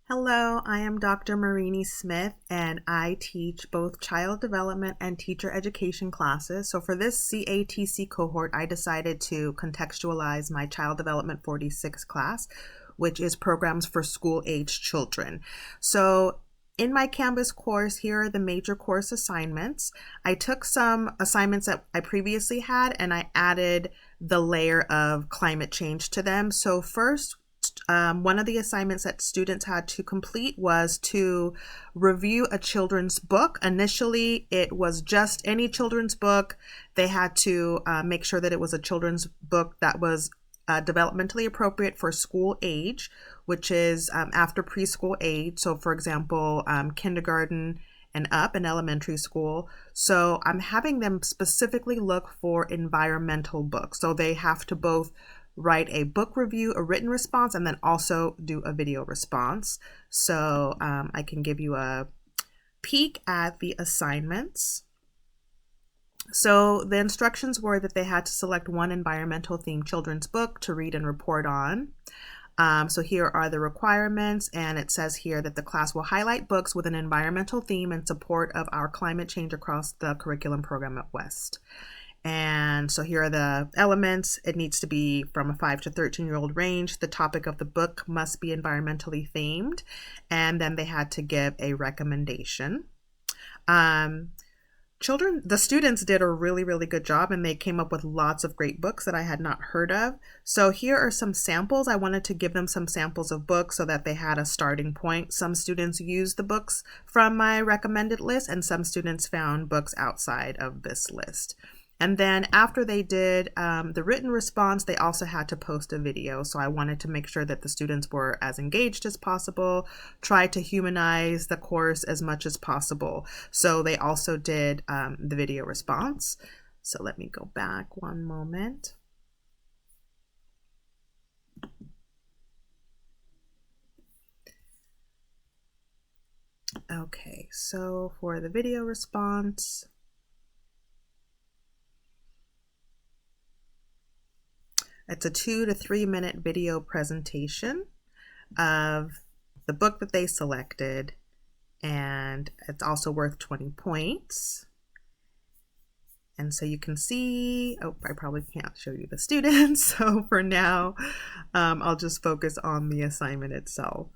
Hello, I am Dr. Marini Smith, and I teach both child development and teacher education classes. So for this CATC cohort, I decided to contextualize my Child Development 46 class, which is programs for school-age children. So in my Canvas course, here are the major course assignments. I took some assignments that I previously had and I added the layer of climate change to them. So first, one of the assignments that students had to complete was to review a children's book. Initially, it was just any children's book. They had to make sure that it was a children's book that was developmentally appropriate for school age, which is after preschool age. So, for example, kindergarten and up in elementary school. So I'm having them specifically look for environmental books. So they have to both write a book review, a written response, and then also do a video response. So I can give you a peek at the assignments. So the instructions were that they had to select one environmental themed children's book to read and report on. So here are the requirements, and it says here that the class will highlight books with an environmental theme in support of our climate change across the curriculum program at West. And so here are the elements. It needs to be from a 5 to 13-year-old range. The topic of the book must be environmentally themed. And then they had to give a recommendation. The students did a really, really good job, and they came up with lots of great books that I had not heard of. So here are some samples. I wanted to give them some samples of books so that they had a starting point. Some students used the books from my recommended list, and some students found books outside of this list. And then after they did the written response, they also had to post a video. So I wanted to make sure that the students were as engaged as possible, try to humanize the course as much as possible. So they also did the video response. So let me go back one moment. Okay, so for the video response, it's a 2 to 3 minute video presentation of the book that they selected, and it's also worth 20 points. And so you can see, I probably can't show you the students, so for now, I'll just focus on the assignment itself.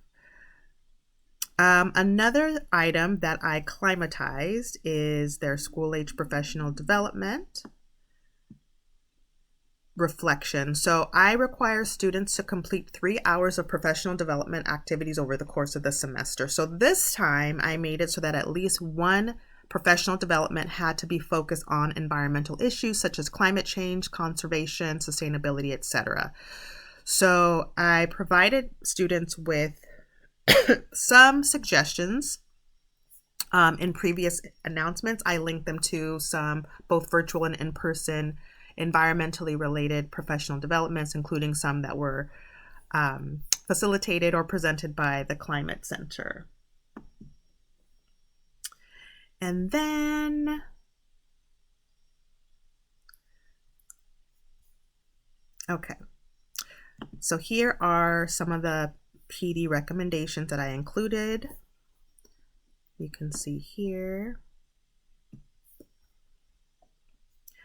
Another item that I climatized is their school-age professional development reflection. So I require students to complete 3 hours of professional development activities over the course of the semester. So this time I made it so that at least one professional development had to be focused on environmental issues such as climate change, conservation, sustainability, etc. So I provided students with some suggestions. In previous announcements, I linked them to some both virtual and in-person environmentally related professional developments, including some that were facilitated or presented by the Climate Center. And then okay, so here are some of the PD recommendations that I included. You can see here.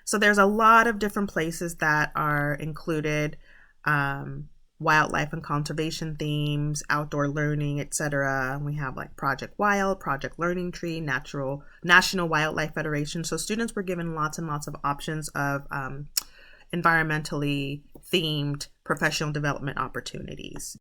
So there's a lot of different places that are included, wildlife and conservation themes, outdoor learning, etc. We have like Project Wild, Project Learning Tree, National Wildlife Federation. So students were given lots and lots of options of environmentally themed professional development opportunities.